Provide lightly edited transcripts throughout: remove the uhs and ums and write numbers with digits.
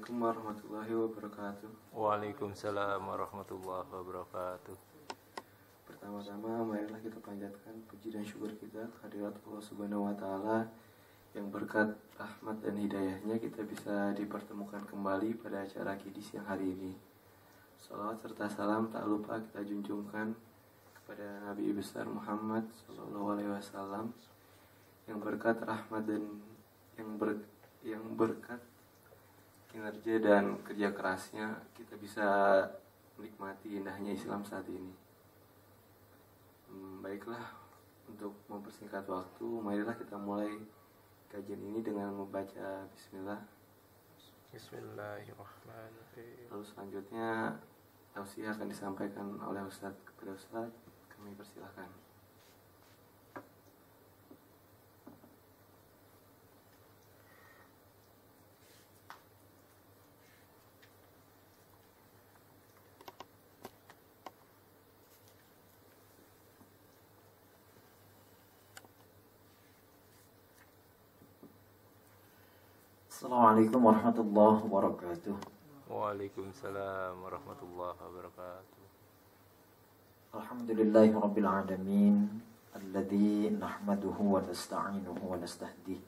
Assalamualaikum warahmatullahi wabarakatuh. Waalaikumsalam warahmatullahi wabarakatuh. Pertama-tama marilah kita panjatkan puji dan syukur kita kehadirat Allah Subhanahu wa taala yang berkat rahmat dan hidayahnya kita bisa dipertemukan kembali pada acara Kidis yang hari ini. Salawat serta salam tak lupa kita junjungkan kepada Nabi besar Muhammad SAW yang berkat rahmat dan yang berkat kinerja dan kerja kerasnya kita bisa menikmati indahnya Islam saat ini. Baiklah, untuk mempersingkat waktu, marilah kita mulai kajian ini dengan membaca Bismillah. Bismillahirrahmanirrahim. Lalu selanjutnya tausiah akan disampaikan oleh Ustadz kepada Ustadz. Kami persilahkan. Assalamualaikum warahmatullahi wabarakatuh. Waalaikumsalam warahmatullahi wabarakatuh. Alhamdulillahi rabbil alamin alladzi nahmaduhu wa nasta'inuhu wa nastahdihi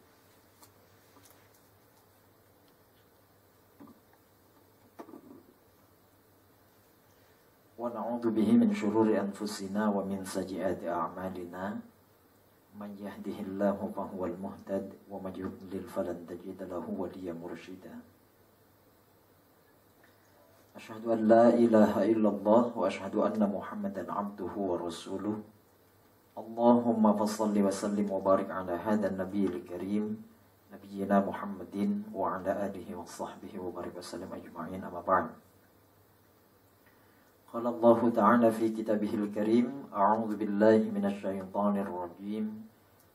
wa na'udzu bihi min syururi anfusina wa min sayyiati a'malina. Man yahdihillahu fahuwal muhtad wa man yudlil falan tajida lahu waliyyan mursyida. Asyhadu an la ilaha illallah wa asyhadu anna Muhammadan abduhu wa rasuluh. Allahumma fassalli wa sallim wa barik ala hadzal nabiyil karim nabiyyina Muhammadin wa ala alihi wa sahbihi wa barik wa sallim ajma'in, amma ba'd. Qala Allah ta'ala fi kitabihil karim, a'udzu billahi minasy syaithanir rajim.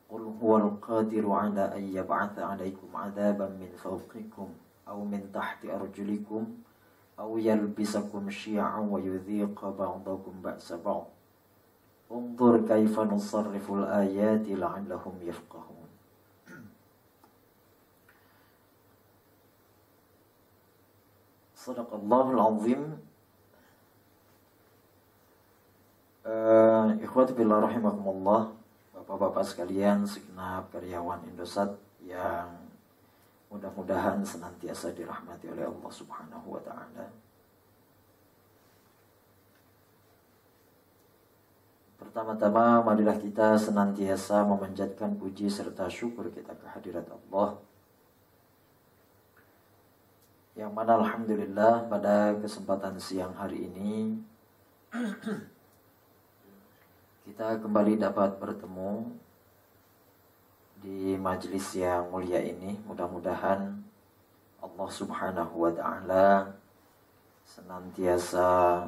Qul huwal qadiru 'ala an yab'atsa 'alaikum 'adzaban min fawqikum aw min tahti arjulikum aw yalbisakum syi'an wa yudhiqa ba'dakum ba'sa ba'd. Unzur kaifa nusarriful ayati la'allahum yafqahun. Shadaqallahul 'azim. Ikhwati billah rahimakumullah, Bapak-bapak sekalian, segenap karyawan Indosat yang mudah-mudahan senantiasa dirahmati oleh Allah Subhanahu wa taala. Pertama-tama marilah kita senantiasa memanjatkan puji serta syukur kita kehadirat Allah, yang mana alhamdulillah pada kesempatan siang hari ini kita kembali dapat bertemu di majelis yang mulia ini. Mudah-mudahan Allah Subhanahu wa taala senantiasa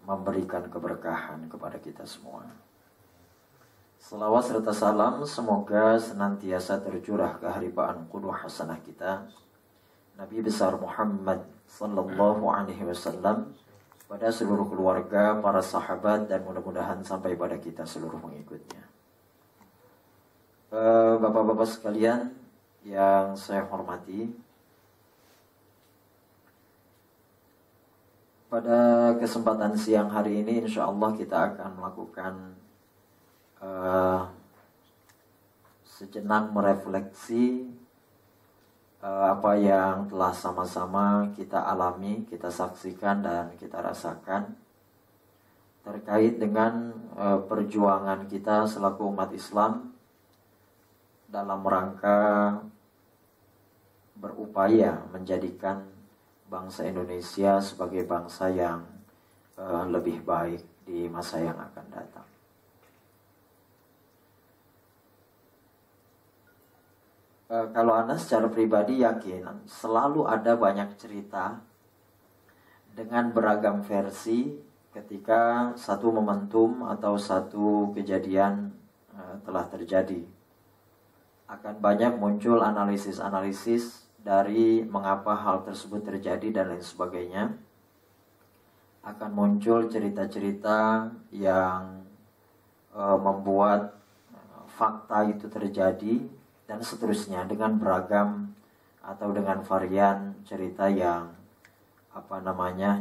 memberikan keberkahan kepada kita semua. Selawat serta salam semoga senantiasa tercurah keharibaan qudwah hasanah kita Nabi besar Muhammad sallallahu alaihi wasallam pada seluruh keluarga, para sahabat, dan mudah-mudahan sampai pada kita seluruh pengikutnya. Bapak-bapak sekalian yang saya hormati, pada kesempatan siang hari ini insya Allah kita akan melakukan sejenak merefleksi apa yang telah sama-sama kita alami, kita saksikan dan kita rasakan terkait dengan perjuangan kita selaku umat Islam dalam rangka berupaya menjadikan bangsa Indonesia sebagai bangsa yang lebih baik di masa yang akan datang. Kalau Anda secara pribadi yakin selalu ada banyak cerita dengan beragam versi ketika satu momentum atau satu kejadian telah terjadi. Akan banyak muncul analisis-analisis dari mengapa hal tersebut terjadi dan lain sebagainya. Akan muncul cerita-cerita yang membuat fakta itu terjadi dan seterusnya dengan beragam atau dengan varian cerita yang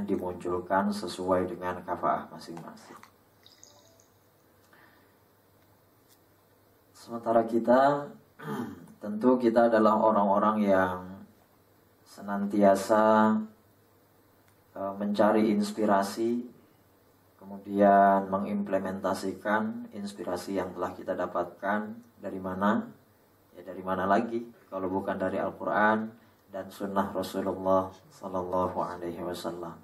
dimunculkan sesuai dengan kafaah masing-masing. Sementara kita tentu kita adalah orang-orang yang senantiasa mencari inspirasi, kemudian mengimplementasikan inspirasi yang telah kita dapatkan dari mana? Ya dari mana lagi kalau bukan dari Al-Quran dan Sunnah Rasulullah Sallallahu Alaihi Wasallam.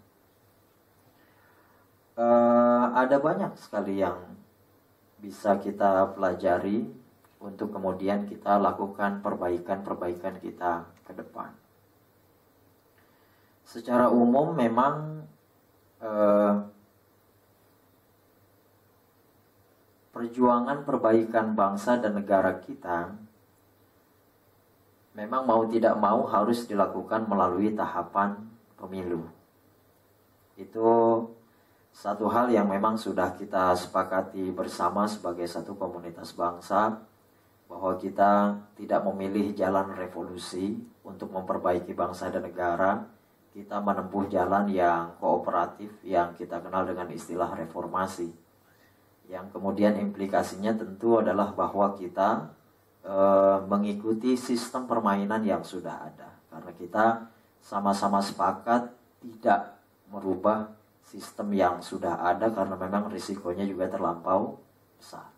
Ada banyak sekali yang bisa kita pelajari untuk kemudian kita lakukan perbaikan-perbaikan kita ke depan. Secara umum memang perjuangan perbaikan bangsa dan negara kita memang mau tidak mau harus dilakukan melalui tahapan pemilu. Itu satu hal yang memang sudah kita sepakati bersama sebagai satu komunitas bangsa, bahwa kita tidak memilih jalan revolusi untuk memperbaiki bangsa dan negara. Kita menempuh jalan yang kooperatif yang kita kenal dengan istilah reformasi, yang kemudian implikasinya tentu adalah bahwa kita mengikuti sistem permainan yang sudah ada, karena kita sama-sama sepakat tidak merubah sistem yang sudah ada karena memang risikonya juga terlampau besar.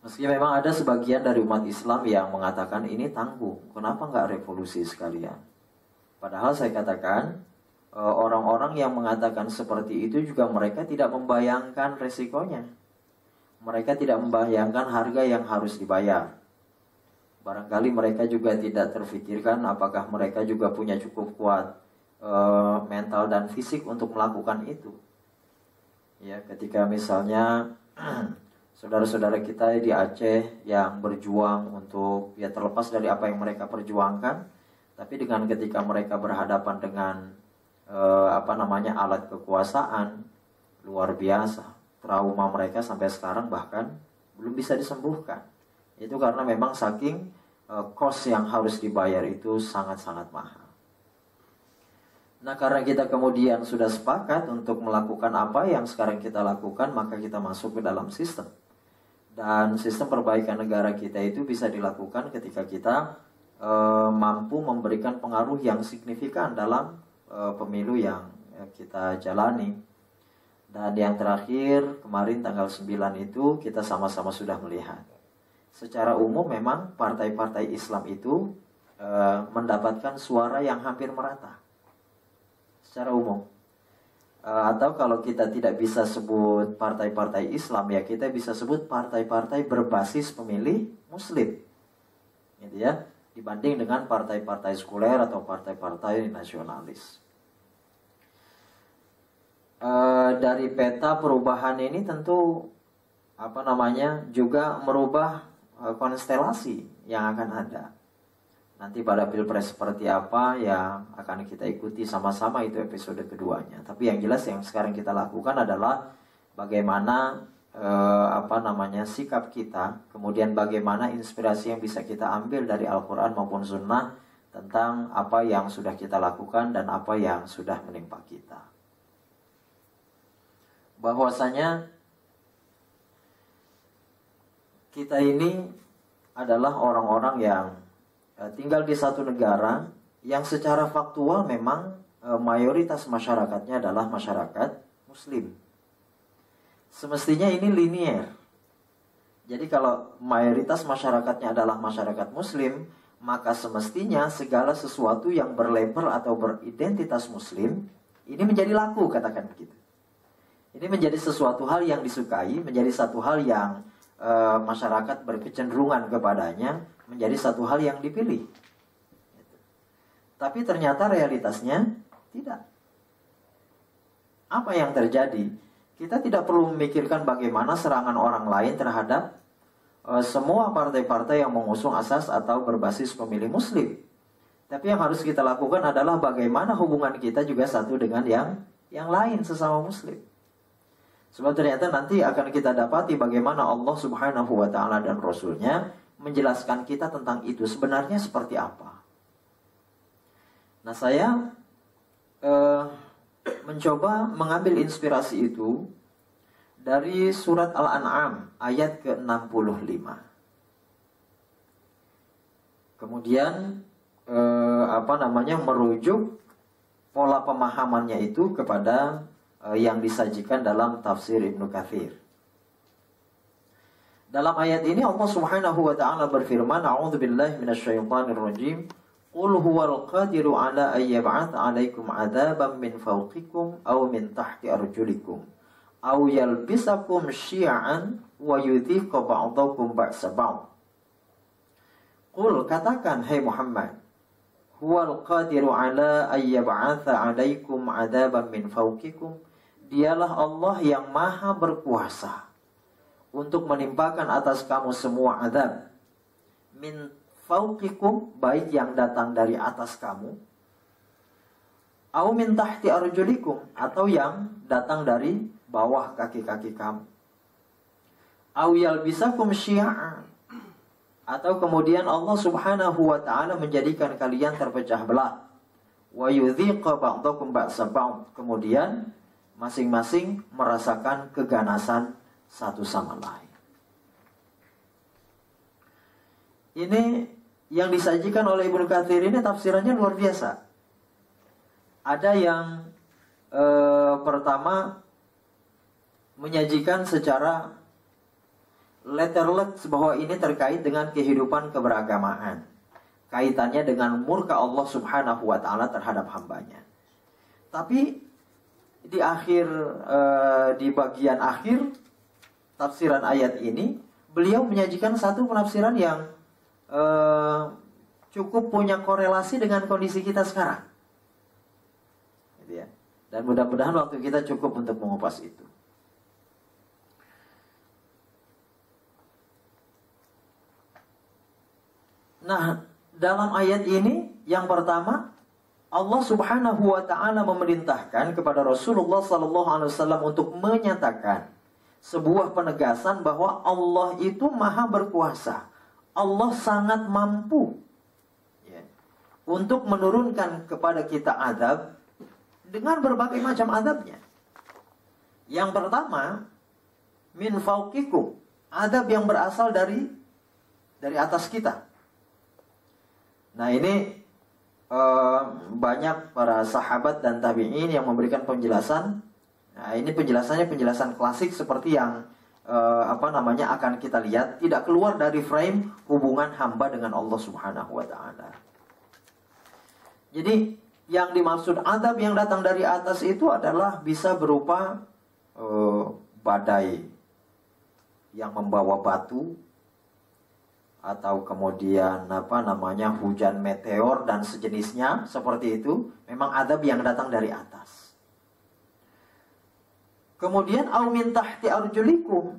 Meski memang ada sebagian dari umat Islam yang mengatakan ini tanggung, kenapa nggak revolusi sekalian? Padahal saya katakan orang-orang yang mengatakan seperti itu juga mereka tidak membayangkan resikonya. Mereka tidak membayangkan harga yang harus dibayar. Barangkali mereka juga tidak terfikirkan apakah mereka juga punya cukup kuat mental dan fisik untuk melakukan itu. Ya, ketika misalnya saudara-saudara kita di Aceh yang berjuang untuk ya terlepas dari apa yang mereka perjuangkan, tapi dengan ketika mereka berhadapan dengan alat kekuasaan luar biasa, trauma mereka sampai sekarang bahkan belum bisa disembuhkan. Itu karena memang saking cost yang harus dibayar itu sangat-sangat mahal. Nah, karena kita kemudian sudah sepakat untuk melakukan apa yang sekarang kita lakukan, maka kita masuk ke dalam sistem. Dan sistem perbaikan negara kita itu bisa dilakukan ketika kita mampu memberikan pengaruh yang signifikan dalam pemilu yang kita jalani. Dan yang terakhir, kemarin tanggal 9 itu kita sama-sama sudah melihat. Secara umum memang partai-partai Islam itu mendapatkan suara yang hampir merata. Secara umum. Atau kalau kita tidak bisa sebut partai-partai Islam, ya kita bisa sebut partai-partai berbasis pemilih Muslim. Gitu ya. Dibanding dengan partai-partai sekuler atau partai-partai nasionalis. Dari peta perubahan ini tentu juga merubah konstelasi yang akan ada. Nanti pada pilpres seperti apa yang akan kita ikuti sama-sama, itu episode keduanya. Tapi yang jelas yang sekarang kita lakukan adalah bagaimana sikap kita, kemudian bagaimana inspirasi yang bisa kita ambil dari Al-Quran maupun Sunnah tentang apa yang sudah kita lakukan dan apa yang sudah menimpa kita. Bahwasanya kita ini adalah orang-orang yang tinggal di satu negara yang secara faktual memang mayoritas masyarakatnya adalah masyarakat Muslim. Semestinya ini linier. Jadi kalau mayoritas masyarakatnya adalah masyarakat Muslim, maka semestinya segala sesuatu yang berlabel atau beridentitas Muslim ini menjadi laku, katakan begitu. Ini menjadi sesuatu hal yang disukai, menjadi satu hal yang masyarakat berkecenderungan kepadanya, menjadi satu hal yang dipilih. Tapi ternyata realitasnya tidak. Apa yang terjadi? Kita tidak perlu memikirkan bagaimana serangan orang lain terhadap semua partai-partai yang mengusung asas atau berbasis pemilih Muslim. Tapi yang harus kita lakukan adalah bagaimana hubungan kita juga satu dengan yang lain sesama Muslim. Sebab ternyata nanti akan kita dapati bagaimana Allah Subhanahu wa ta'ala dan Rasulnya menjelaskan kita tentang itu sebenarnya seperti apa. Nah, saya mencoba mengambil inspirasi itu dari surat Al-An'am ayat ke-65. Kemudian merujuk pola pemahamannya itu kepada yang disajikan dalam tafsir Ibnu Katsir. Dalam ayat ini Allah Subhanahu wa taala berfirman, "A'udzubillahi minasyaitonir rajim. Qul huwal qadiru 'ala ay yab'atsa 'alaikum 'adzaban min fawqikum aw min tahti arjulikum aw yalbisakum syi'an wa yudhiqa ba'dakum ba'sa ba'd." Qul, katakan hai Muhammad, huwal qadiru 'ala ay yab'atsa 'alaikum 'adzaban min fawqikum. Dialah Allah yang maha berkuasa untuk menimpakan atas kamu semua azab. Min fauqikum, baik yang datang dari atas kamu, au min tahti arjulikum, atau yang datang dari bawah kaki-kaki kamu, au yalbisakum syi'a, atau kemudian Allah Subhanahu wa taala menjadikan kalian terpecah belah, wa yudhiqa ba'dakum ba'sa ba'd, kemudian masing-masing merasakan keganasan satu sama lain. Ini yang disajikan oleh Ibnu Katsir ini tafsirannya luar biasa. Ada yang pertama menyajikan secara letterlek bahwa ini terkait dengan kehidupan keberagamaan, kaitannya dengan murka Allah Subhanahu wa taala terhadap hambanya. Tapi di bagian akhir tafsiran ayat ini, beliau menyajikan satu penafsiran yang cukup punya korelasi dengan kondisi kita sekarang, gitu ya. Dan mudah-mudahan waktu kita cukup untuk mengupas itu. Nah, dalam ayat ini yang pertama, Allah Subhanahu wa taala memerintahkan kepada Rasulullah sallallahu alaihi wasallam untuk menyatakan sebuah penegasan bahwa Allah itu maha berkuasa. Allah sangat mampu untuk menurunkan kepada kita azab dengan berbagai macam azabnya. Yang pertama, min fauqikum, azab yang berasal dari atas kita. Nah, ini banyak para sahabat dan tabi'in yang memberikan penjelasan. Nah, ini penjelasan klasik seperti yang akan kita lihat, tidak keluar dari frame hubungan hamba dengan Allah Subhanahu wa taala. Jadi yang dimaksud azab yang datang dari atas itu adalah bisa berupa badai yang membawa batu, atau kemudian hujan meteor dan sejenisnya seperti itu. Memang azab yang datang dari atas. Kemudian au min tahti arjulikum,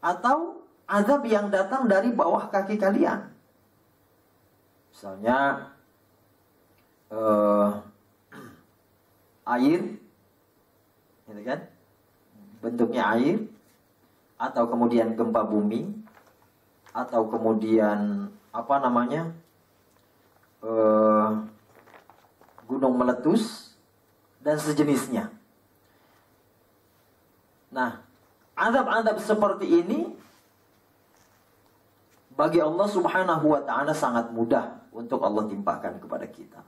atau azab yang datang dari bawah kaki kalian. Misalnya air, gitu kan? Bentuknya air, atau kemudian gempa bumi, atau kemudian gunung meletus dan sejenisnya. Nah, azab-azab seperti ini bagi Allah Subhanahu wa taala sangat mudah untuk Allah timpakan kepada kita.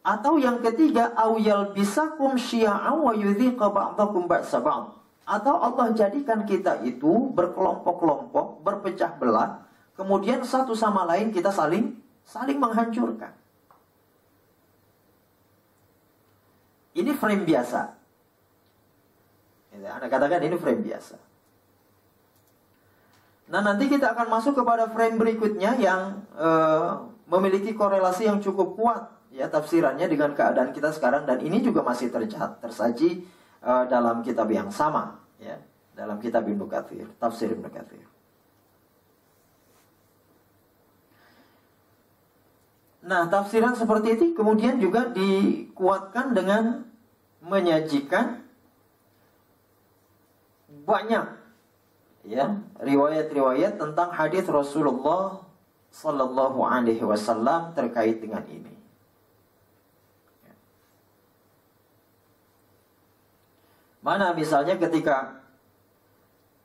Atau yang ketiga, au yalbisakum syi'a wa yudhiqa ba'dakum ba'sa ba'd. Atau Allah jadikan kita itu berkelompok-kelompok, berpecah belah, kemudian satu sama lain kita saling menghancurkan. Ini frame biasa. Anda katakan ini frame biasa. Nah, nanti kita akan masuk kepada frame berikutnya yang memiliki korelasi yang cukup kuat, ya, tafsirannya dengan keadaan kita sekarang, dan ini juga masih tersaji dalam kitab yang sama, ya, dalam kitab Ibnu Katsir, tafsir Ibnu Katsir. Nah, tafsiran seperti ini kemudian juga dikuatkan dengan menyajikan banyak, ya, riwayat-riwayat tentang hadis Rasulullah sallallahu alaihi wasallam terkait dengan ini. Mana misalnya ketika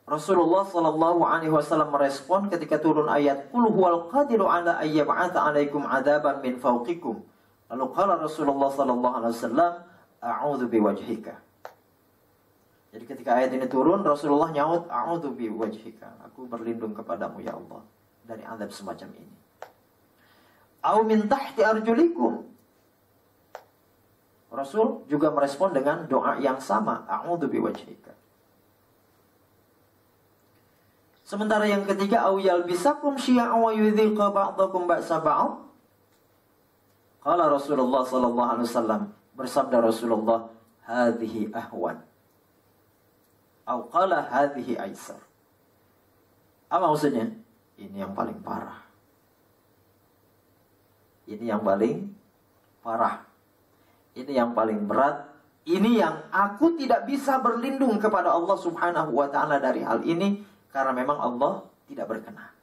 Rasulullah sallallahu alaihi wasallam merespon ketika turun ayat qul huwal qadiru ala ayyab'atsa 'alaikum 'adzaban min fawqikum. Lalu qala Rasulullah sallallahu alaihi wasallam a'udzu biwajhika. Jadi ketika ayat ini turun, Rasulullah nyaut a'udzu biwajhika. Aku berlindung kepadamu ya Allah dari azab semacam ini. Au min tahti arjulikum. Rasul juga merespon dengan doa yang sama, a'udzu biwajhika. Sementara yang ketiga, au yalbisakum syi'a wa yudhiqa ba'dakum ba'sa ba'd. Qala Rasulullah sallallahu alaihi wasallam, bersabda Rasulullah, hadhihi ahwan. Au qala hadhihi aisar. Apa maksudnya? Ini yang paling parah. Ini yang paling parah. Ini yang paling berat. Ini yang aku tidak bisa berlindung kepada Allah Subhanahu wa ta'ala dari hal ini. Karena memang Allah tidak berkenan.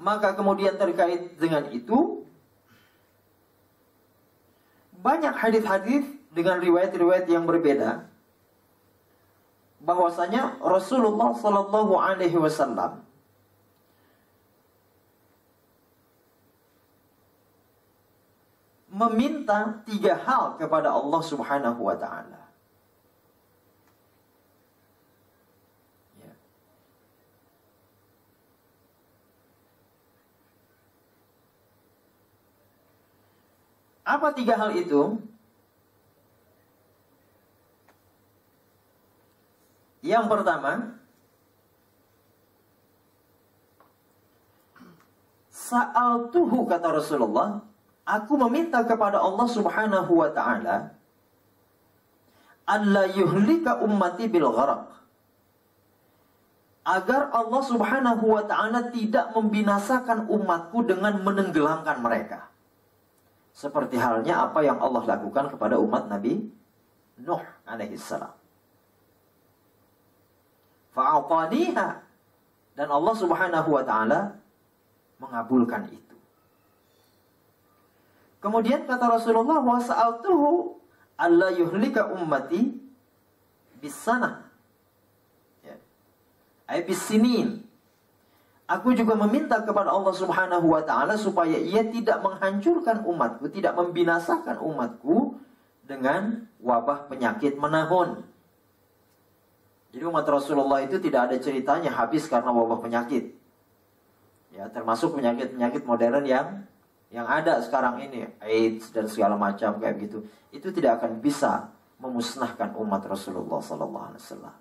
Maka kemudian terkait dengan itu, banyak hadis-hadis dengan riwayat-riwayat yang berbeda, bahwasanya Rasulullah sallallahu alaihi wasallam meminta 3 hal kepada Allah Subhanahu wa ta'ala. Ya. Apa 3 hal itu? Yang pertama, sa'altuhu, kata Rasulullah, aku meminta kepada Allah Subhanahu wa ta'ala alla yuhlika ummati bil gharaq, agar Allah Subhanahu wa ta'ala tidak membinasakan umatku dengan menenggelamkan mereka, seperti halnya apa yang Allah lakukan kepada umat Nabi Nuh alaihi salam. Fa'ataniha, dan Allah Subhanahu wa ta'ala mengabulkan itu. Kemudian kata Rasulullah, wa sa'altuhu alla yuhlika ummati bisanah, ya, ay bisinin. Aku juga meminta kepada Allah Subhanahu wa ta'ala supaya ia tidak menghancurkan umatku, tidak membinasakan umatku dengan wabah penyakit menahun. Jadi umat Rasulullah itu tidak ada ceritanya habis karena wabah penyakit. Ya, termasuk penyakit-penyakit modern yang ada sekarang ini, AIDS dan segala macam kayak gitu, itu tidak akan bisa memusnahkan umat Rasulullah sallallahu alaihi wasallam.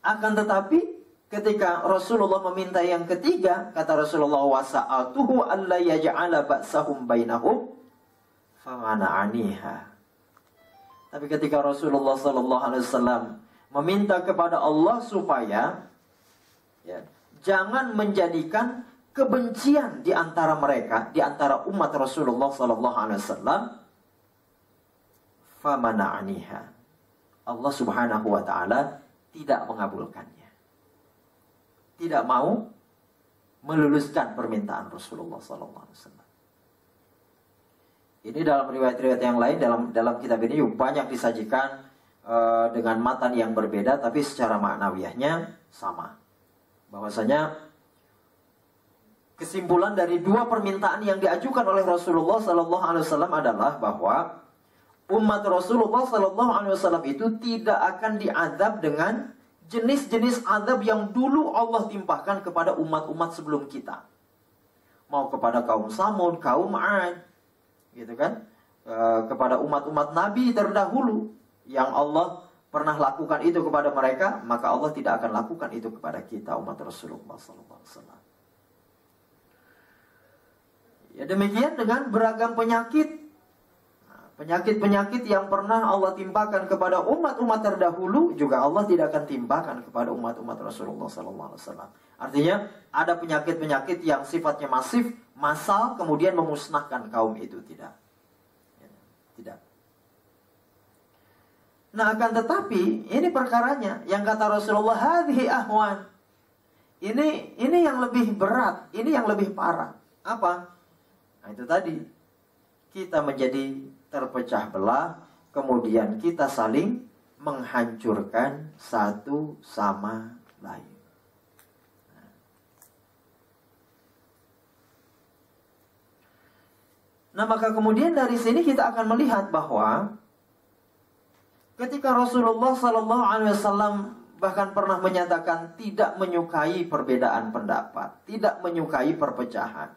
Akan tetapi ketika Rasulullah meminta yang ketiga, kata Rasulullah, wasa'atuhu alla yaj'ala ba'sahum bainahum famana'aniha. Tapi ketika Rasulullah sallallahu alaihi wasallam meminta kepada Allah supaya, ya, jangan menjadikan kebencian di antara mereka, di antara umat Rasulullah sallallahu alaihi wasallam, famana'aniha, Allah Subhanahu wa ta'ala tidak mengabulkannya. Tidak mau meluluskan permintaan Rasulullah sallallahu alaihi wasallam. Ini dalam riwayat-riwayat yang lain, dalam kitab ini banyak disajikan dengan matan yang berbeda, tapi secara maknawiyahnya sama. Bahwasanya kesimpulan dari 2 permintaan yang diajukan oleh Rasulullah sallallahu alaihi wasallam adalah bahwa umat Rasulullah sallallahu alaihi wasallam itu tidak akan diazab dengan jenis-jenis azab yang dulu Allah timpahkan kepada umat-umat sebelum kita. Mau kepada kaum Samud, kaum 'Ad, gitu kan? Kepada umat-umat Nabi terdahulu yang Allah pernah lakukan itu kepada mereka, maka Allah tidak akan lakukan itu kepada kita, umat Rasulullah sallallahu alaihi wasallam. Ya, demikian dengan beragam penyakit. Penyakit-penyakit yang pernah Allah timpakan kepada umat-umat terdahulu juga Allah tidak akan timpakan kepada umat-umat Rasulullah sallallahu alaihi wasallam. Artinya ada penyakit-penyakit yang sifatnya masif, massal, kemudian memusnahkan kaum itu, tidak. Ya, tidak. Nah, akan tetapi ini perkaranya yang kata Rasulullah, hadhihi ahwan. Ini yang lebih berat, ini yang lebih parah. Apa? Nah, itu tadi. Kita menjadi terpecah belah, kemudian kita saling menghancurkan satu sama lain. Nah, maka kemudian dari sini kita akan melihat bahwa ketika Rasulullah SAW bahkan pernah menyatakan tidak menyukai perbedaan pendapat, tidak menyukai perpecahan.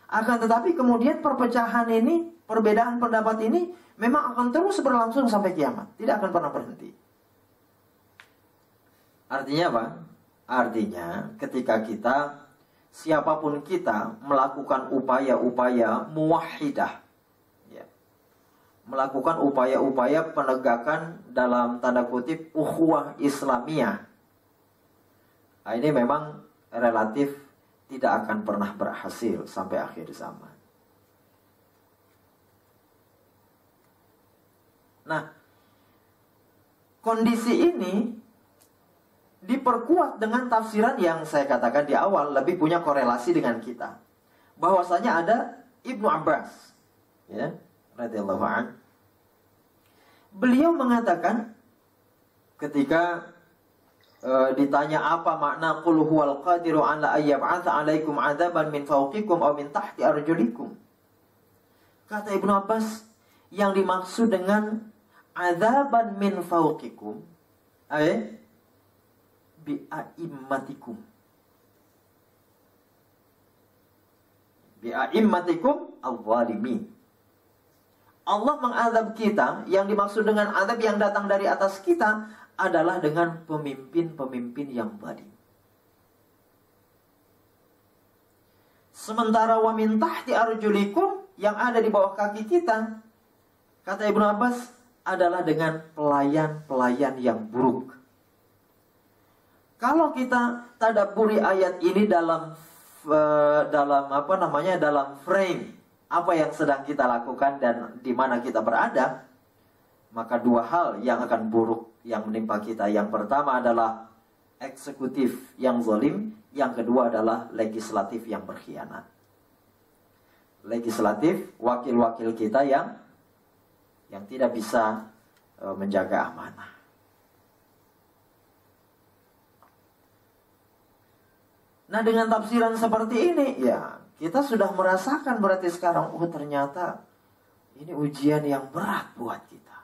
Akan tetapi kemudian perpecahan ini, perbedaan pendapat ini memang akan terus berlangsung sampai kiamat, tidak akan pernah berhenti. Artinya apa? Artinya ketika kita, siapapun kita melakukan upaya-upaya muwahhidah, melakukan upaya-upaya penegakan dalam tanda kutip ukhuwah Islamiyah, nah, ini memang relatif tidak akan pernah berhasil sampai akhir zaman. Nah, kondisi ini diperkuat dengan tafsiran yang saya katakan di awal lebih punya korelasi dengan kita. Bahwasanya ada Ibnu Abbas, ya, radhiyallahu an. Beliau mengatakan ketika ditanya apa makna qul huwal qadiru ala ayyab'atsa 'alaikum 'adzaban min fawqikum aw min tahti arjulikum. Kata Ibnu Abbas, yang dimaksud dengan adzaban min fawqikum bia'immatikum. Bia'immatikum al-zalimin. Allah mengazab kita, yang dimaksud dengan azab yang datang dari atas kita adalah dengan pemimpin-pemimpin yang zalim. Sementara wa min tahti arjulikum, yang ada di bawah kaki kita, kata Ibnu Abbas, adalah dengan pelayan-pelayan yang buruk. Kalau kita tadabburi ayat ini dalam frame apa yang sedang kita lakukan dan di mana kita berada, maka dua hal yang akan buruk yang menimpa kita. Yang pertama adalah eksekutif yang zalim, yang kedua adalah legislatif yang berkhianat. Legislatif, wakil-wakil kita yang tidak bisa menjaga amanah. Nah, dengan tafsiran seperti ini, ya, kita sudah merasakan berarti sekarang, oh ternyata ini ujian yang berat buat kita.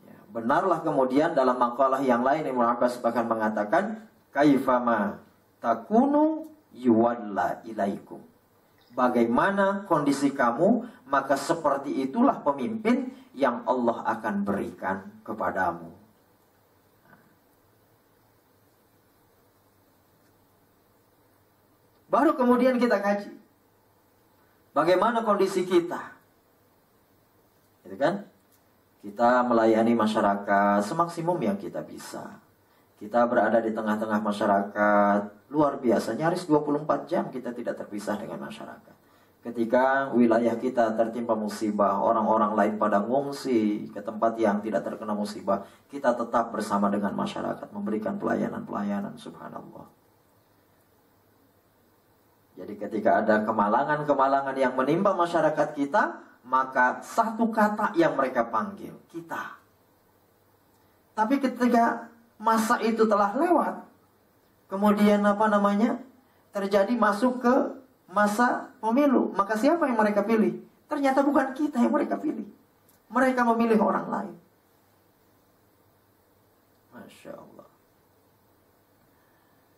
Ya, benarlah kemudian dalam makalah yang lain Ibnu Abbas bahkan mengatakan, kaifama takunu yuwalla ilaikum. Bagaimana kondisi kamu, maka seperti itulah pemimpin yang Allah akan berikan kepadamu. Baru kemudian kita kaji bagaimana kondisi kita. Gitu kan? Kita melayani masyarakat semaksimum yang kita bisa. Kita berada di tengah-tengah masyarakat, luar biasa, nyaris 24 jam kita tidak terpisah dengan masyarakat. Ketika wilayah kita tertimpa musibah, orang-orang lain pada ngungsi ke tempat yang tidak terkena musibah, kita tetap bersama dengan masyarakat, memberikan pelayanan-pelayanan, subhanallah. Jadi ketika ada kemalangan-kemalangan yang menimpa masyarakat kita, maka satu kata yang mereka panggil, kita. Tapi ketika masa itu telah lewat, kemudian terjadi masuk ke masa pemilu, maka siapa yang mereka pilih? Ternyata bukan kita yang mereka pilih. Mereka memilih orang lain. Masya Allah.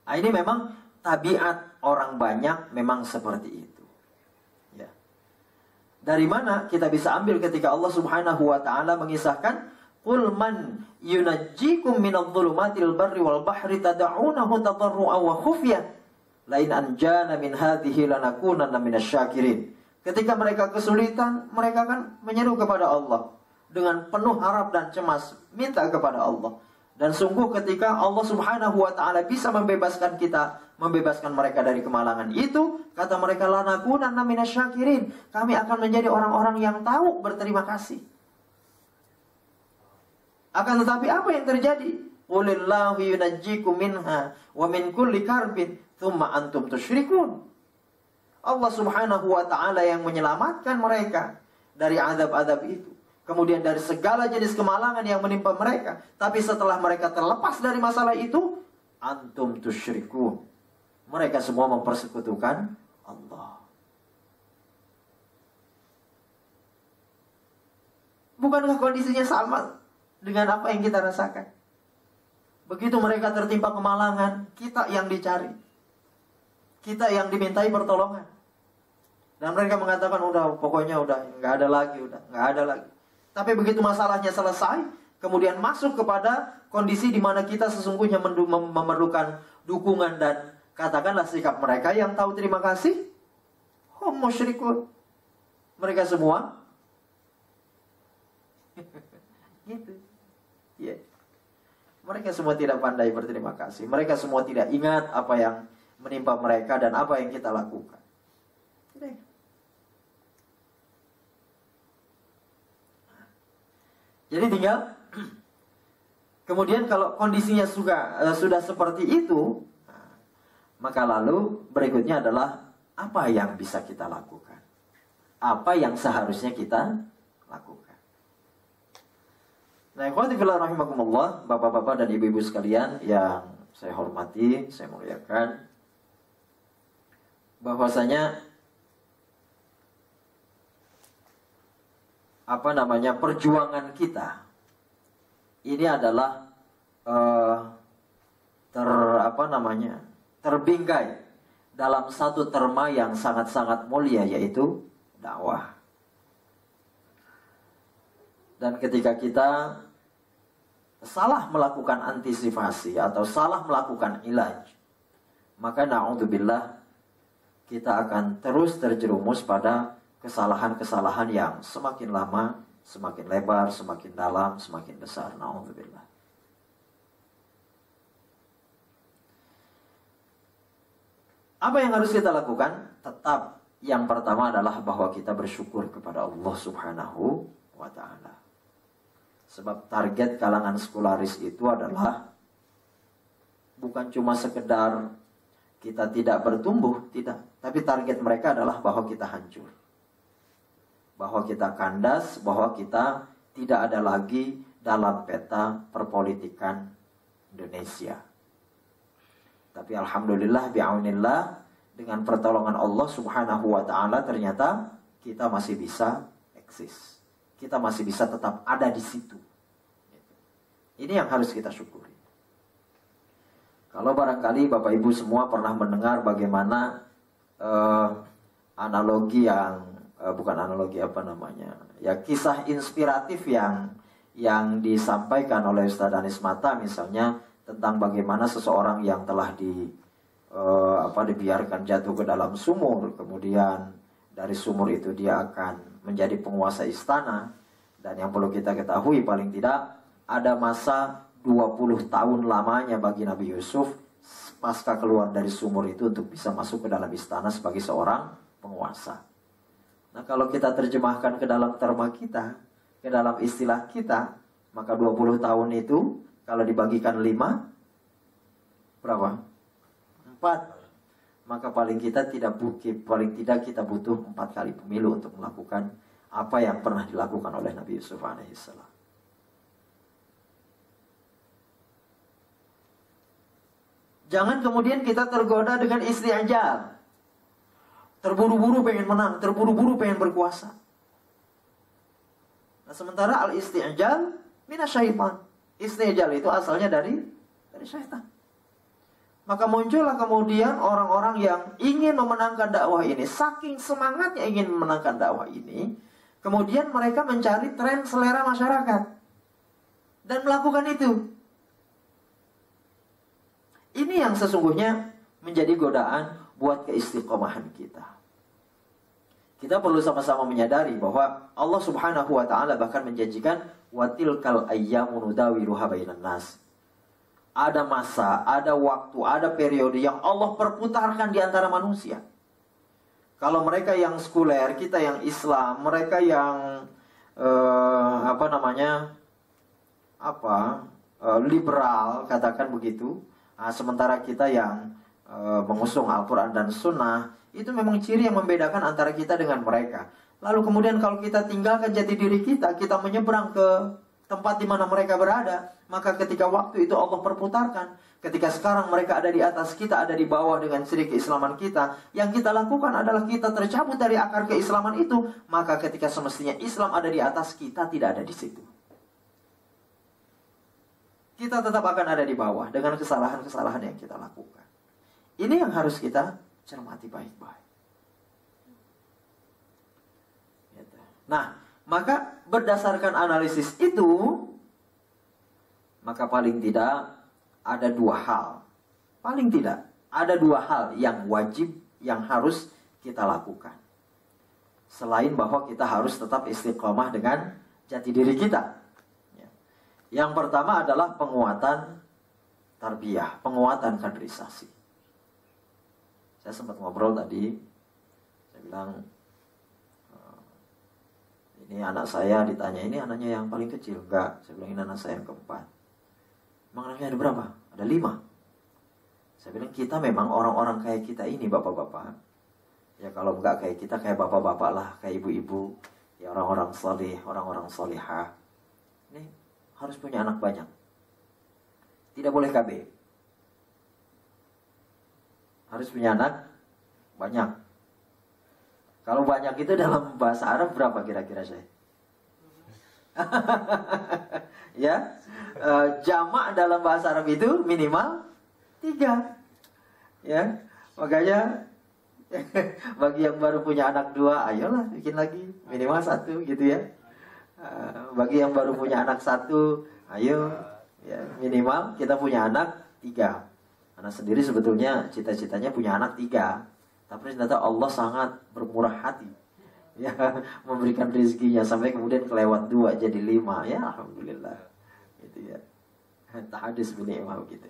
Nah, ini memang tabiat orang banyak memang seperti itu. Ya. Dari mana kita bisa ambil ketika Allah Subhanahu wa taala mengisahkan, "Qul man yunajjikum minadh-dhulumatil barri wal bahri tad'unahu tadarruan wa khufyah la in anjana min hadhihi lanakunanna minasyakirin." Ketika mereka kesulitan, mereka kan menyeru kepada Allah dengan penuh harap dan cemas, minta kepada Allah. Dan sungguh ketika Allah Subhanahu wa taala bisa membebaskan kita, membebaskan mereka dari kemalangan itu, kata mereka, lanakunanna minasyakirin, kami akan menjadi orang-orang yang tahu berterima kasih. Akan tetapi apa yang terjadi? Qulillahu yunajjikum minha wa min kulli karbin thumma antum tusyrikun. Allah Subhanahu wa taala yang menyelamatkan mereka dari azab-azab itu. Kemudian dari segala jenis kemalangan yang menimpa mereka. Tapi setelah mereka terlepas dari masalah itu, antum tusyrikun. Mereka semua mempersekutukan Allah. Bukankah kondisinya sama dengan apa yang kita rasakan? Begitu mereka tertimpa kemalangan, kita yang dicari. Kita yang dimintai pertolongan. Dan mereka mengatakan, udah, pokoknya udah, nggak ada lagi. Tapi begitu masalahnya selesai, kemudian masuk kepada kondisi di mana kita sesungguhnya memerlukan dukungan dan katakanlah sikap mereka yang tahu terima kasih. Hum musyrikun. Mereka semua gitu. Ya. Mereka semua tidak pandai berterima kasih. Mereka semua tidak ingat apa yang menimpa mereka dan apa yang kita lakukan. Tidak. Jadi tinggal kemudian kalau kondisinya sudah seperti itu, maka lalu berikutnya adalah apa yang bisa kita lakukan? Apa yang seharusnya kita lakukan? Nah, ikhwati fillah rahimakumullah, bapak-bapak dan ibu-ibu sekalian yang saya hormati, saya muliakan, bahwasanya perjuangan kita ini adalah terbingkai dalam satu terma yang sangat-sangat mulia, yaitu dakwah. Dan ketika kita salah melakukan antisipasi atau salah melakukan ilaj, maka na'udzubillah kita akan terus terjerumus pada kesalahan-kesalahan yang semakin lama, semakin lebar, semakin dalam, semakin besar. Na'udzubillah. Apa yang harus kita lakukan? Tetap yang pertama adalah bahwa kita bersyukur kepada Allah Subhanahu wa ta'ala. Sebab target kalangan sekularis itu adalah bukan cuma sekedar kita tidak bertumbuh, tidak. Tapi target mereka adalah bahwa kita hancur, bahwa kita kandas, bahwa kita tidak ada lagi dalam peta perpolitikan Indonesia. Tapi alhamdulillah bi'aunillah, dengan pertolongan Allah Subhanahu wa ta'ala, ternyata kita masih bisa eksis. Kita masih bisa tetap ada di situ. Ini yang harus kita syukuri. Kalau barangkali Bapak Ibu semua pernah mendengar bagaimana analogi yang kisah inspiratif yang disampaikan oleh Ustaz Anis Mata, misalnya tentang bagaimana seseorang yang telah dibiarkan jatuh ke dalam sumur, kemudian dari sumur itu dia akan menjadi penguasa istana. Dan yang perlu kita ketahui, paling tidak ada masa 20 tahun lamanya bagi Nabi Yusuf pasca keluar dari sumur itu untuk bisa masuk ke dalam istana sebagai seorang penguasa. Nah, kalau kita terjemahkan ke dalam terma kita, ke dalam istilah kita, maka 20 tahun itu kalau dibagikan 5, berapa? 4. Maka paling tidak kita butuh 4 kali pemilu untuk melakukan apa yang pernah dilakukan oleh Nabi Yusuf alaihissalam. Jangan kemudian kita tergoda dengan isti'jal. Terburu-buru pengen menang, terburu-buru pengen berkuasa. Nah, sementara al-isti'jal minasyaitan. Isti'jal itu asalnya dari syaitan. Maka muncullah kemudian orang-orang yang ingin memenangkan dakwah ini. Saking semangatnya ingin memenangkan dakwah ini, kemudian mereka mencari tren selera masyarakat dan melakukan itu. Ini yang sesungguhnya menjadi godaan buat keistiqomahan kita. Kita perlu sama-sama menyadari bahwa Allah Subhanahu wa ta'ala bahkan menjanjikan watilkal ayyamu nudawiluha bainan nas. Ada masa, ada waktu, ada periode yang Allah perputarkan di antara manusia. Kalau mereka yang sekuler, kita yang Islam, mereka yang liberal, katakan begitu. Sementara kita yang mengusung Al-Quran dan Sunnah, itu memang ciri yang membedakan antara kita dengan mereka. Lalu kemudian kalau kita tinggalkan jati diri kita, kita menyeberang ke tempat di mana mereka berada, maka ketika waktu itu Allah perputarkan. Ketika sekarang mereka ada di atas, kita ada di bawah dengan ciri keislaman kita, yang kita lakukan adalah kita tercabut dari akar keislaman itu, maka ketika semestinya Islam ada di atas, kita tidak ada di situ. Kita tetap akan ada di bawah dengan kesalahan-kesalahan yang kita lakukan. Ini yang harus kita cermati baik-baik. Nah, maka berdasarkan analisis itu, maka paling tidak ada dua hal. Paling tidak ada dua hal yang wajib, yang harus kita lakukan. Selain bahwa kita harus tetap istiqomah dengan jati diri kita. Yang pertama adalah penguatan tarbiyah, penguatan kaderisasi. Saya sempat ngobrol tadi, saya bilang, ini anak saya ditanya, ini anaknya yang paling kecil. Enggak, saya bilang ini anak saya yang keempat. Emang anaknya ada berapa? Ada 5. Saya bilang kita memang orang-orang kayak kita ini, bapak-bapak. Ya kalau enggak kayak kita, kayak bapak-bapak lah, kayak ibu-ibu. Ya orang-orang saleh, orang-orang salihah. Ini harus punya anak banyak. Tidak boleh KB. Harus punya anak banyak. Kalau banyak itu dalam bahasa Arab berapa kira-kira saya? Ya, jamak dalam bahasa Arab itu minimal 3. Ya, makanya bagi yang baru punya anak 2, ayolah bikin lagi minimal 1 gitu ya. Bagi yang baru punya anak 1, ayo ya, minimal kita punya anak 3. Anak sendiri sebetulnya cita-citanya punya anak 3, tapi ternyata Allah sangat bermurah hati, ya, memberikan rezekinya sampai kemudian kelewat 2 jadi 5. Ya alhamdulillah, gitu ya. Tahadus binikmah gitu.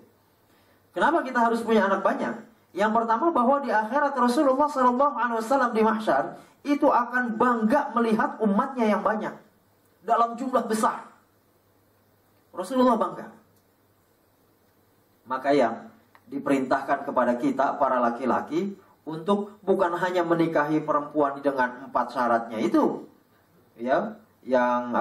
Kenapa kita harus punya anak banyak? Yang pertama bahwa di akhirat Rasulullah SAW di mahsyar itu akan bangga melihat umatnya yang banyak dalam jumlah besar. Rasulullah bangga. Maka yang diperintahkan kepada kita para laki-laki untuk bukan hanya menikahi perempuan dengan 4 syaratnya itu, ya, yang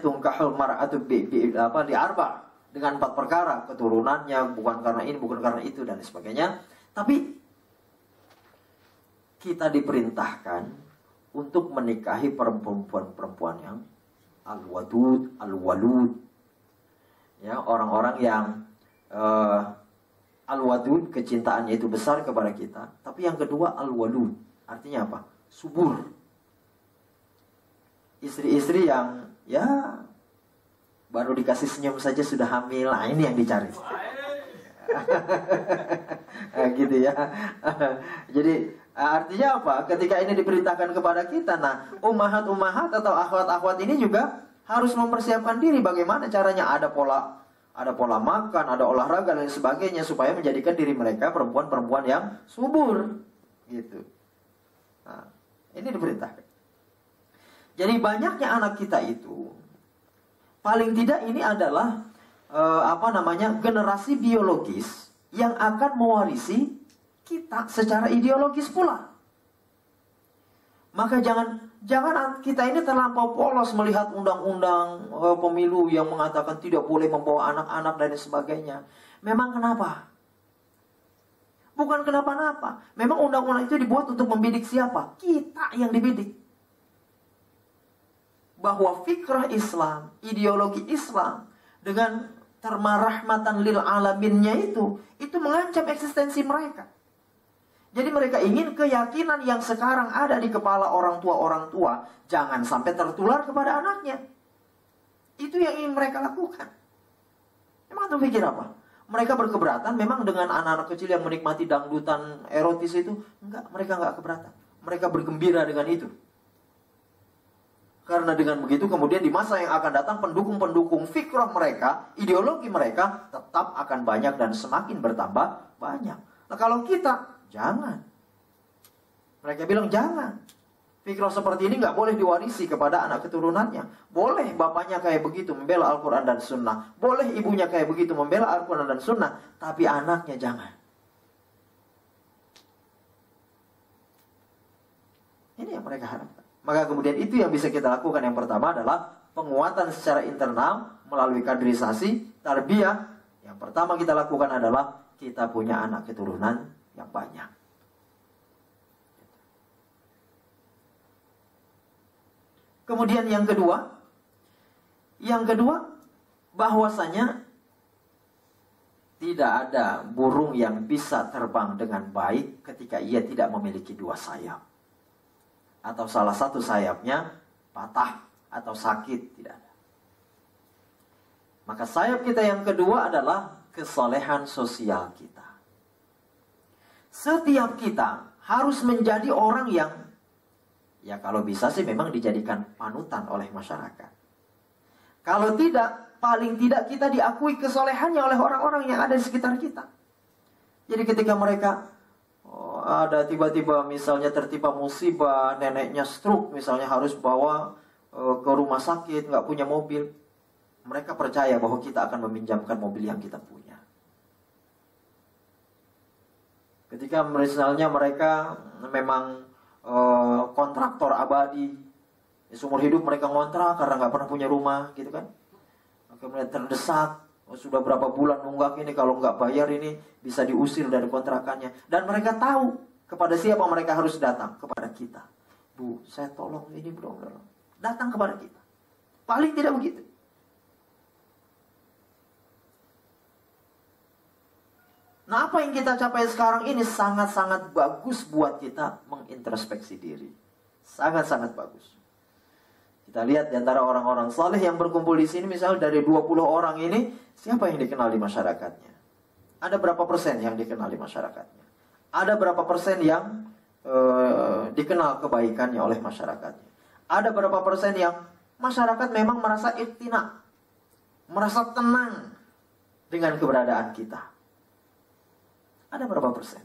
tungkahul mar'atu di arba, dengan 4 perkara, keturunannya bukan karena ini, bukan karena itu dan sebagainya. Tapi kita diperintahkan untuk menikahi perempuan-perempuan yang al-wadud, al-walud, ya, orang-orang yang al-wadud, kecintaannya itu besar kepada kita. Tapi yang kedua al-walud, artinya apa? Subur. Istri-istri yang ya baru dikasih senyum saja sudah hamil. Nah, ini yang dicari. Gitu ya. Jadi artinya apa? Ketika ini diperintahkan kepada kita, nah ummahat-ummahat atau akhwat-akhwat ini juga harus mempersiapkan diri bagaimana caranya, ada pola makan, ada olahraga dan sebagainya supaya menjadikan diri mereka perempuan-perempuan yang subur, gitu. Nah, ini diperintahkan. Jadi banyaknya anak kita itu, paling tidak ini adalah generasi biologis yang akan mewarisi kita secara ideologis pula. Maka jangan kita ini terlampau polos melihat undang-undang pemilu yang mengatakan tidak boleh membawa anak-anak dan sebagainya. Memang kenapa? Bukan kenapa-napa. Memang undang-undang itu dibuat untuk membidik siapa? Kita yang dibidik. Bahwa fikrah Islam, ideologi Islam dengan terma rahmatan lil alaminnya itu mengancam eksistensi mereka. Jadi mereka ingin keyakinan yang sekarang ada di kepala orang tua jangan sampai tertular kepada anaknya. Itu yang ingin mereka lakukan. Emang tuh pikir apa? Mereka berkeberatan memang dengan anak-anak kecil yang menikmati dangdutan erotis itu? Enggak, mereka enggak keberatan. Mereka bergembira dengan itu. Karena dengan begitu kemudian di masa yang akan datang pendukung-pendukung fikrah mereka, ideologi mereka tetap akan banyak dan semakin bertambah banyak. Nah kalau kita, jangan. Mereka bilang jangan. Fikrah seperti ini nggak boleh diwarisi kepada anak keturunannya. Boleh bapaknya kayak begitu membela Al-Quran dan Sunnah. Boleh ibunya kayak begitu membela Al-Quran dan Sunnah. Tapi anaknya jangan. Ini yang mereka harapkan. Maka kemudian itu yang bisa kita lakukan. Yang pertama adalah penguatan secara internal melalui kaderisasi, tarbiyah. Yang pertama kita lakukan adalah kita punya anak keturunan yang banyak. Kemudian yang kedua bahwasanya tidak ada burung yang bisa terbang dengan baik ketika ia tidak memiliki dua sayap. Atau salah satu sayapnya patah atau sakit, tidak ada. Maka sayap kita yang kedua adalah kesolehan sosial kita. Setiap kita harus menjadi orang yang, ya kalau bisa sih memang dijadikan panutan oleh masyarakat. Kalau tidak, paling tidak kita diakui kesolehannya oleh orang-orang yang ada di sekitar kita. Jadi ketika mereka ada tiba-tiba misalnya tertimpa musibah, neneknya stroke misalnya harus bawa ke rumah sakit, nggak punya mobil, mereka percaya bahwa kita akan meminjamkan mobil yang kita punya. Ketika misalnya mereka memang kontraktor abadi, seumur hidup mereka ngontrak karena nggak pernah punya rumah, gitu kan? Kemudian terdesak, sudah berapa bulan nunggak ini, kalau nggak bayar ini bisa diusir dari kontrakannya. Dan mereka tahu kepada siapa mereka harus datang, kepada kita. Bu, saya tolong ini belum, datang kepada kita. Paling tidak begitu. Nah, apa yang kita capai sekarang ini sangat-sangat bagus buat kita mengintrospeksi diri. Sangat-sangat bagus. Kita lihat di antara orang-orang saleh yang berkumpul di sini, misalnya dari 20 orang ini, siapa yang dikenal di masyarakatnya? Ada berapa persen yang dikenal di masyarakatnya? Ada berapa persen yang dikenal kebaikannya oleh masyarakatnya? Ada berapa persen yang masyarakat memang merasa iktina, merasa tenang dengan keberadaan kita? Ada berapa persen?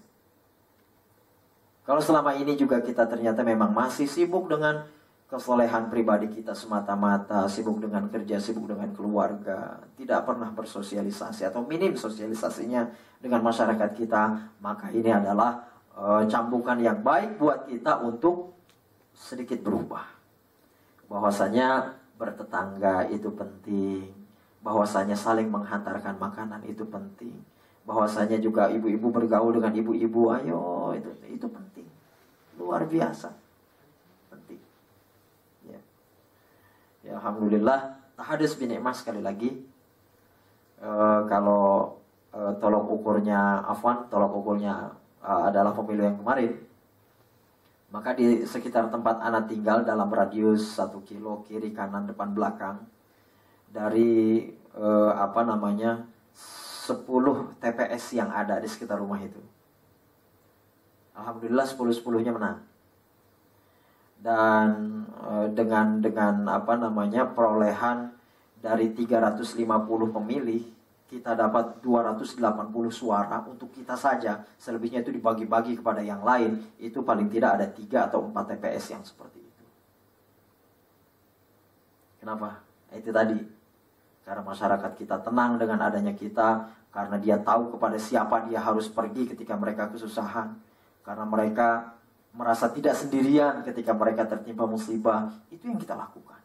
Kalau selama ini juga kita ternyata memang masih sibuk dengan kesolehan pribadi kita semata-mata, sibuk dengan kerja, sibuk dengan keluarga, tidak pernah bersosialisasi atau minim sosialisasinya dengan masyarakat kita, maka ini adalah cambukan yang baik buat kita untuk sedikit berubah. Bahwasanya bertetangga itu penting, bahwasanya saling menghantarkan makanan itu penting, bahwasanya juga ibu-ibu bergaul dengan ibu-ibu, ayo itu penting, luar biasa penting. Ya, alhamdulillah, tahadus bin nikmah sekali lagi. Kalau tolok ukurnya adalah pemilu yang kemarin, maka di sekitar tempat anak tinggal dalam radius 1 kilo kiri kanan depan belakang dari 10 TPS yang ada di sekitar rumah itu, alhamdulillah 10-10-nya menang. Dan dengan perolehan dari 350 pemilih, kita dapat 280 suara untuk kita saja. Selebihnya itu dibagi-bagi kepada yang lain. Itu paling tidak ada 3 atau 4 TPS yang seperti itu. Kenapa? Itu tadi, karena masyarakat kita tenang dengan adanya kita, karena dia tahu kepada siapa dia harus pergi ketika mereka kesusahan, karena mereka merasa tidak sendirian ketika mereka tertimpa musibah. Itu yang kita lakukan.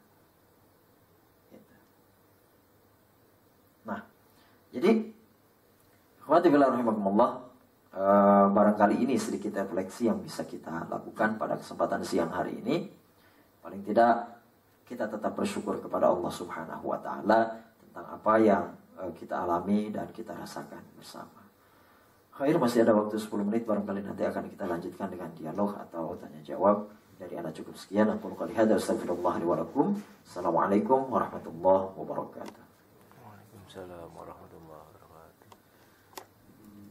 Nah, jadi barangkali ini sedikit refleksi yang bisa kita lakukan pada kesempatan siang hari ini. Paling tidak kita tetap bersyukur kepada Allah Subhanahu wa taala tentang apa yang kita alami dan kita rasakan bersama. Khair, masih ada waktu 10 menit, barangkali nanti akan kita lanjutkan dengan dialog atau tanya jawab. Dari Anda cukup sekian. Aku qali hadza, astagfirullah li wa lakum. Assalamualaikum warahmatullahi wabarakatuh. Waalaikumsalam warahmatullahi wabarakatuh.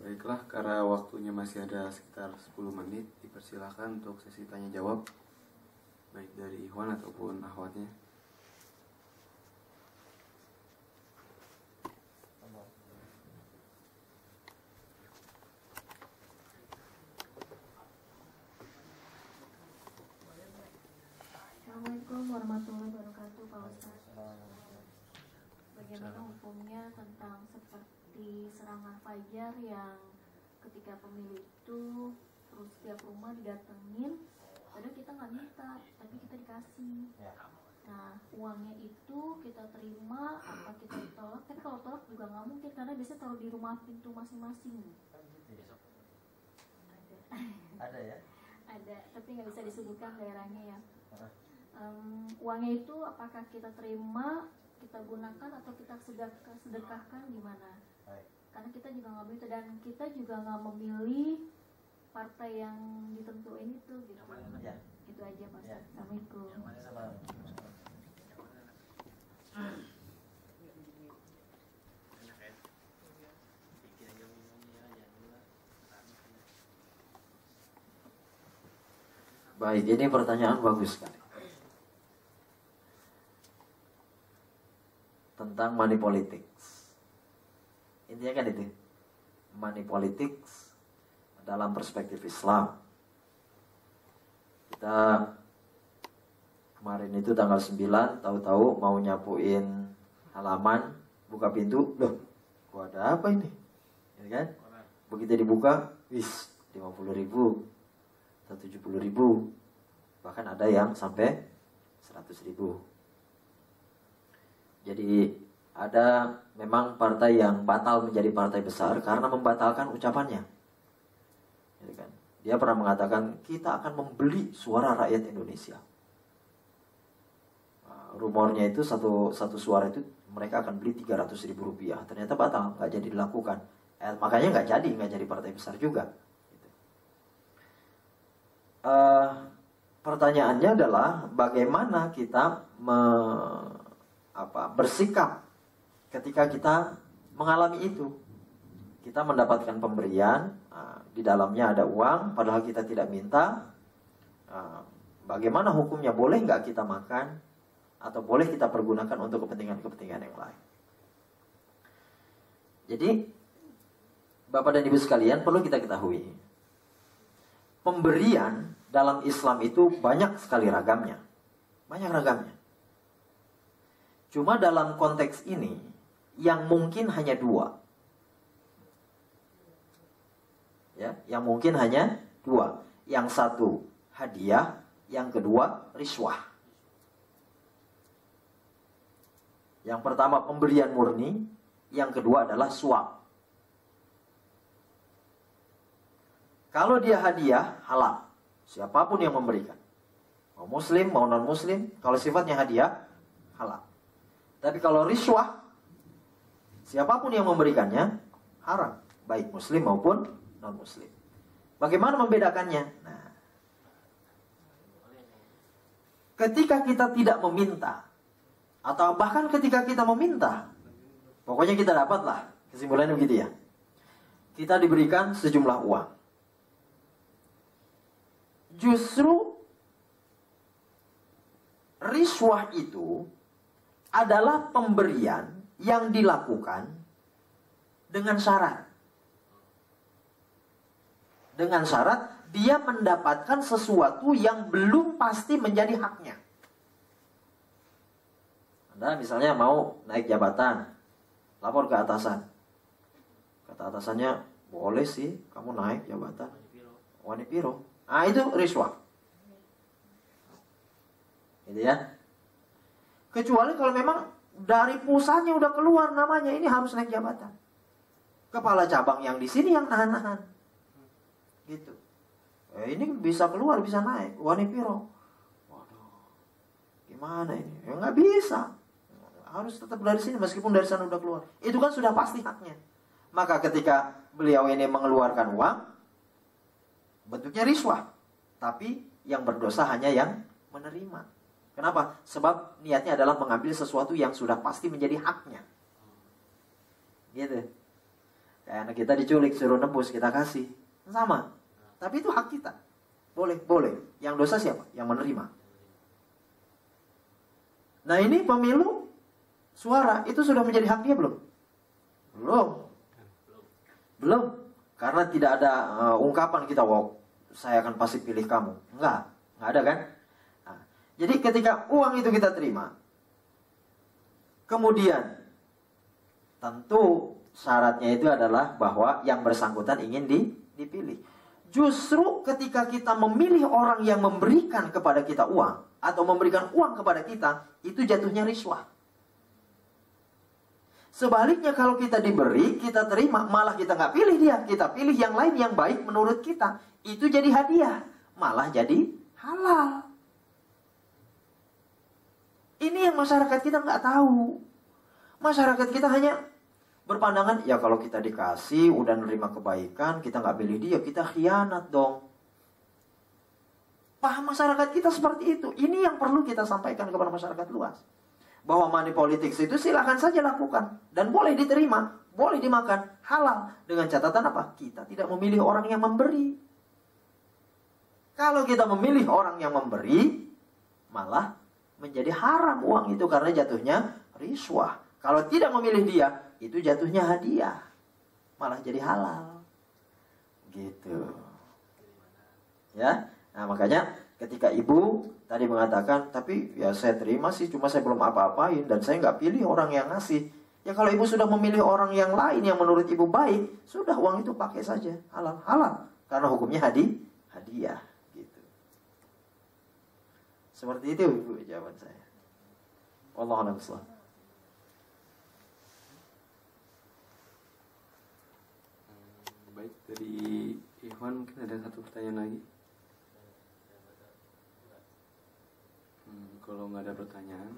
Baiklah, karena waktunya masih ada sekitar 10 menit, dipersilakan untuk sesi tanya jawab, baik dari Ikhwan ataupun akhwatnya. Ustaz. Bagaimana hukumnya tentang seperti serangan fajar yang ketika pemilu itu terus setiap rumah didatengin, padahal kita nggak minta, tapi kita dikasih. Nah, uangnya itu kita terima apa kita tolak? Tapi kalau tolak juga nggak mungkin karena biasanya taruh di rumah pintu masing-masing. Ada ya? Ada, tapi nggak bisa disebutkan daerahnya ya. Uangnya itu apakah kita terima, kita gunakan atau kita sedekahkan gimana? Karena kita juga nggak minta dan kita juga nggak memilih partai yang ditentuin itu gitu. Ya. Itu aja Pak. Ya. Assalamualaikum. Baik, ini pertanyaan bagus sekali. Tentang money politics. Intinya kan itu. Money politics dalam perspektif Islam. Kita kemarin itu tanggal 9, tahu-tahu mau nyapuin halaman, buka pintu, loh, kok ada apa ini? Ya kan? Begitu dibuka, wis, 50.000, 70.000, bahkan ada yang sampai 100.000. Jadi ada memang partai yang batal menjadi partai besar karena membatalkan ucapannya. Ya kan? Dia pernah mengatakan kita akan membeli suara rakyat Indonesia. Rumornya itu satu suara itu mereka akan beli 300.000 rupiah. Ternyata batal, nggak jadi dilakukan. Makanya nggak jadi partai besar juga. Gitu. Pertanyaannya adalah bagaimana kita bersikap ketika kita mengalami itu. Kita mendapatkan pemberian, di dalamnya ada uang, padahal kita tidak minta. Bagaimana hukumnya? Boleh nggak kita makan? Atau boleh kita pergunakan untuk kepentingan-kepentingan yang lain? Jadi, Bapak dan Ibu sekalian, perlu kita ketahui, pemberian dalam Islam itu banyak sekali ragamnya. Banyak ragamnya. Cuma dalam konteks ini, yang mungkin hanya dua. Ya, yang mungkin hanya dua. Yang satu hadiah, yang kedua riswah. Yang pertama pemberian murni, yang kedua adalah suap. Kalau dia hadiah, halal. Siapapun yang memberikan. Mau muslim, mau non muslim, kalau sifatnya hadiah, halal. Tapi kalau riswah, siapapun yang memberikannya, haram. Baik muslim maupun non muslim. Bagaimana membedakannya? Nah, ketika kita tidak meminta, atau bahkan ketika kita meminta, pokoknya kita dapatlah, kesimpulannya begitu ya. Kita diberikan sejumlah uang. Justru riswah itu adalah pemberian yang dilakukan dengan syarat. Dengan syarat dia mendapatkan sesuatu yang belum pasti menjadi haknya. Anda misalnya mau naik jabatan, lapor ke atasan. Kata atasannya, boleh sih kamu naik jabatan. Wani piro. Ah, itu riswah. Gitu ya. Kecuali kalau memang dari pusatnya udah keluar namanya, ini harus naik jabatan. Kepala cabang yang di sini yang nahan-nahan. Gitu. Ini bisa keluar, bisa naik. Wani piro. Waduh. Gimana ini? Ya nggak bisa. Harus tetap dari sini meskipun dari sana udah keluar. Itu kan sudah pasti haknya. Maka ketika beliau ini mengeluarkan uang, bentuknya riswah. Tapi yang berdosa hanya yang menerima. Kenapa? Sebab niatnya adalah mengambil sesuatu yang sudah pasti menjadi haknya. Gitu. Kayak anak kita diculik, suruh nebus, kita kasih. Sama. Tapi itu hak kita. Boleh. Yang dosa siapa? Yang menerima. Nah ini pemilu suara, itu sudah menjadi hak dia belum? Belum. Karena tidak ada ungkapan kita, wow, saya akan pasti pilih kamu. Enggak ada kan? Nah, jadi ketika uang itu kita terima, Kemudian tentu syaratnya itu adalah bahwa yang bersangkutan ingin dipilih. Justru ketika kita memilih orang yang memberikan kepada kita uang atau memberikan uang kepada kita, itu jatuhnya riswah. Sebaliknya kalau kita diberi, kita terima, malah kita nggak pilih dia, kita pilih yang lain yang baik menurut kita, itu jadi hadiah, malah jadi halal. Ini yang masyarakat kita nggak tahu. Masyarakat kita hanya berpandangan, ya kalau kita dikasih, udah nerima kebaikan, kita nggak pilih dia, kita khianat dong. Paham masyarakat kita seperti itu. Ini yang perlu kita sampaikan kepada masyarakat luas. Bahwa money politics itu silahkan saja lakukan. Dan boleh diterima, boleh dimakan, halal. Dengan catatan apa? Kita tidak memilih orang yang memberi. Kalau kita memilih orang yang memberi, malah menjadi haram uang itu karena jatuhnya riswah. Kalau tidak memilih dia, itu jatuhnya hadiah. Malah jadi halal. Gitu. Ya. Nah makanya ketika ibu tadi mengatakan, tapi ya saya terima sih, cuma saya belum apa-apain dan saya nggak pilih orang yang ngasih. Ya kalau ibu sudah memilih orang yang lain yang menurut ibu baik, sudah uang itu pakai saja, halal. Karena hukumnya hadiah, gitu. Seperti itu ibu jawaban saya. Wallahu a'lam bishawab. Baik, dari Ikhwan mungkin ada satu pertanyaan lagi. Kalau nggak ada pertanyaan,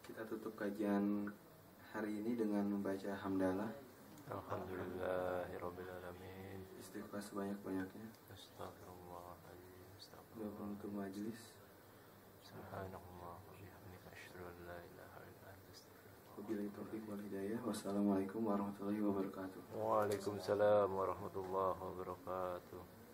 kita tutup kajian hari ini dengan membaca hamdalah. Alhamdulillahirabbil alamin. Istighfar sebanyak-banyaknya. Astagfirullahaladzim. Doa penutup majelis. Subhanallah wa bihamdika asyhadu an la ilaha illa anta astaghfiruka. Wabillahi taufiq wal hidayah. Wassalamualaikum warahmatullahi wabarakatuh. Waalaikumsalam warahmatullahi wabarakatuh.